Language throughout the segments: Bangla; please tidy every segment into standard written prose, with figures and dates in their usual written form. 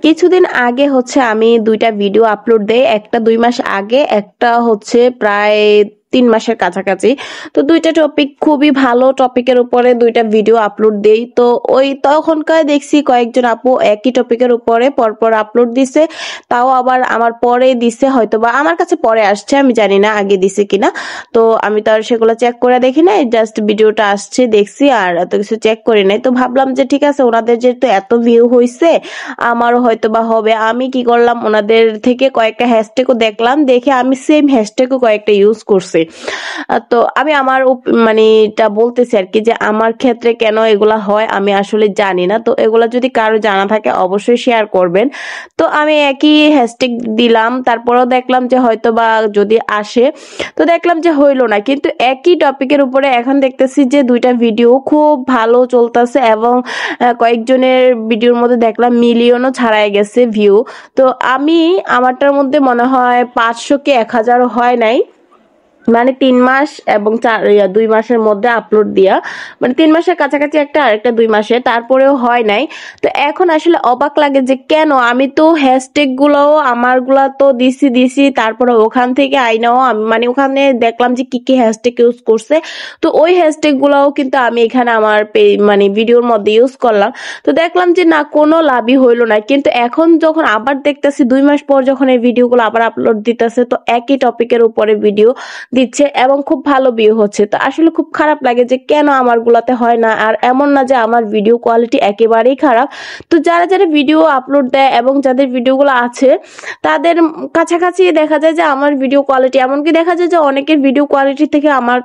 কিছুদিন আগে হচ্ছে আমি ২টা ভিডিও আপলোড দেই। একটা ২ মাস আগে, একটা হচ্ছে প্রায় ৩ মাসের কাছাকাছি। তো ২টা টপিক খুবই ভালো টপিকের উপরে ২টা ভিডিও আপলোড দেই। তো ওই তখনকার দেখছি কয়েকজন আপু একই টপিকের উপরে পরপর আপলোড দিছে। তাও আবার আমার পরে দিছে, হয়তোবা আমার কাছে পরে আসছে, আমি জানি না আগে দিছে কিনা। তো আমি তো আর সেগুলো চেক করে দেখি নাই, জাস্ট ভিডিওটা আসছে দেখছি আর এত কিছু চেক করি নাই। তো ভাবলাম যে ঠিক আছে, ওনাদের যেহেতু এত ভিউ হইছে আমারও হয়তোবা হবে। আমি কি করলাম, ওনাদের থেকে কয়েকটা হ্যাশট্যাগও দেখলাম, দেখে আমি সেম হ্যাশট্যাগও কয়েকটা ইউজ করছি। তো আমি আমার মানে এটা বলতেছি আর কি, যে আমার ক্ষেত্রে কেন এগুলা হয় আমি আসলে জানি না। তো এগুলা যদি কারো জানা থাকে অবশ্যই শেয়ার করবেন। তো আমি একই হ্যাশট্যাগ দিলাম, তারপরেও দেখলাম যে হয়তো বা যদি আসে, তো দেখলাম যে হইলো না। কিন্তু একই টপিকের উপরে এখন দেখতেছি যে ২টা ভিডিও খুব ভালো চলতেছে এবং কয়েকজনের ভিডিওর মধ্যে দেখলাম মিলিয়নও ছাড়াই গেছে ভিউ। তো আমি আমারটার মধ্যে মনে হয় ৫০০ কি ১০০০ও হয় নাই, মানে ৩ মাস এবং ২ মাসের মধ্যে আপলোড দিয়া, মানে ৩ মাসের কাছাকাছি একটা, আরেকটা ২ মাসে, তারপরেও হয় নাই। তো এখন আসলে অবাক লাগে যে কেন, আমি তো হ্যাশট্যাগ গুলাও আমারগুলা তো দিছি, তারপরে ওখান থেকে আইনাও আমি মানে ওখানে দেখলাম যে কি কি হ্যাশট্যাগ ইউজ করছে। তো ওই হ্যাশট্যাগ গুলাও কিন্তু আমি এখানে আমার মানে ভিডিওর মধ্যে ইউজ করলাম। তো দেখলাম যে না, কোনো লাভই হইলো না। কিন্তু এখন যখন আবার দেখতেছি ২ মাস পর যখন এই ভিডিওগুলো আবার আপলোড দিতেছে, তো একই টপিকের উপরে ভিডিও দিচ্ছে এবং খুব ভালো ভিউ হচ্ছে। তো আসলে খুব খারাপ লাগে যে কেন আমার গুলাতে হয় না। আর এমন না যে আমার ভিডিও কোয়ালিটি একেবারেই খারাপ। তো যারা যারা ভিডিও আপলোড দেয় এবং যাদের ভিডিওগুলো আছে তাদের কাছাকাছি দেখা যায় যে আমার ভিডিও কোয়ালিটি, এমনকি দেখা যায় যে অনেকের ভিডিও কোয়ালিটি থেকে আমার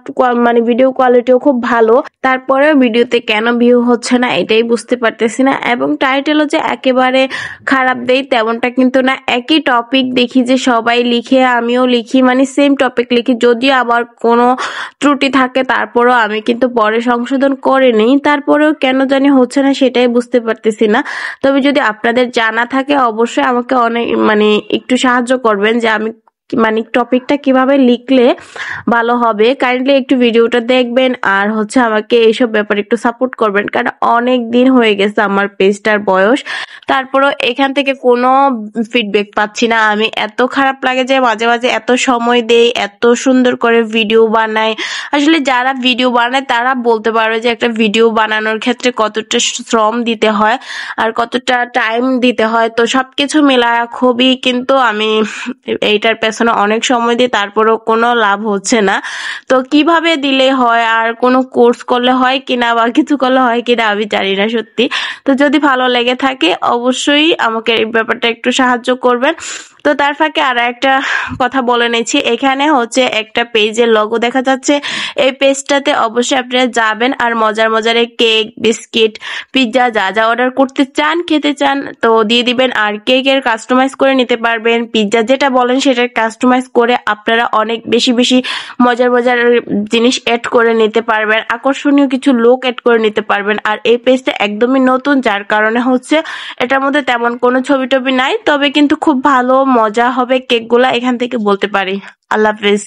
মানে ভিডিও কোয়ালিটিও খুব ভালো। তারপরেও ভিডিওতে কেন ভিউ হচ্ছে না এটাই বুঝতে পারতেছি না। এবং টাইটেলও যে একেবারে খারাপ দেই তেমনটা কিন্তু না। একই টপিক দেখি যে সবাই লিখে, আমিও লিখি, মানে সেম টপিক লিখি। যদিও আমার কোনো ত্রুটি থাকে তারপরেও আমি কিন্তু পরে সংশোধন করে নিই, তারপরেও কেন জানি হচ্ছে না সেটাই বুঝতে পারতেছি না। তবে যদি আপনাদের জানা থাকে অবশ্যই আমাকে অনেক মানে একটু সাহায্য করবেন, যে আমি মানে টপিকটা কিভাবে লিখলে ভালো হবে। কাইন্ডলি একটু ভিডিওটা দেখবেন আর হচ্ছে আমাকে এইসব ব্যাপারে একটু সাপোর্ট করবেন, কারণ অনেক দিন হয়ে গেছে আমার পেজটার বয়স, তারপরও এখান থেকে কোনো ফিডব্যাক পাচ্ছি না। আমি এত খারাপ লাগে যে মাঝে মাঝে এত সময় দেই, এত সুন্দর করে ভিডিও বানাই। আসলে যারা ভিডিও বানায় তারা বলতে পারবে যে একটা ভিডিও বানানোর ক্ষেত্রে কতটা শ্রম দিতে হয় আর কতটা টাইম দিতে হয়। তো সবকিছু মিলায় খুবই, কিন্তু আমি এইটার পেছনে অনেক সময় দিই, তারপরেও কোনো লাভ হচ্ছে না। তো কিভাবে দিলে হয়, আর কোনো কোর্স করলে হয় কিনা বা কিছু করলে হয় কিনা আমি জানি না সত্যি। তো যদি ভালো লেগে থাকে অবশ্যই আমাকে এই ব্যাপারটা একটু সাহায্য করবেন। তো তার ফাঁকে আর একটা কথা বলে নিচ্ছি, এখানে হচ্ছে একটা পেজের লোগো দেখা যাচ্ছে। এই পেজটাতে অবশ্যই আপনারা যাবেন আর মজার মজার কেক, বিস্কিট, পিৎজা যা যা অর্ডার করতে চান, খেতে চান তো দিয়ে দিবেন। আর কেকের কাস্টমাইজ করে নিতে পারবেন, পিৎজা যেটা বলেন সেটা কাস্টমাইজ করে আপনারা অনেক বেশি বেশি মজার মজার জিনিস এড করে নিতে পারবেন, আকর্ষণীয় কিছু লোক এড করে নিতে পারবেন। আর এই পেজটা একদমই নতুন, যার কারণে হচ্ছে এটার মধ্যে তেমন কোনো ছবি টবি নাই, তবে কিন্তু খুব ভালো মজা হবে কেকগুলা, এখান থেকে বলতে পারি। আল্লাহ হাফেজ।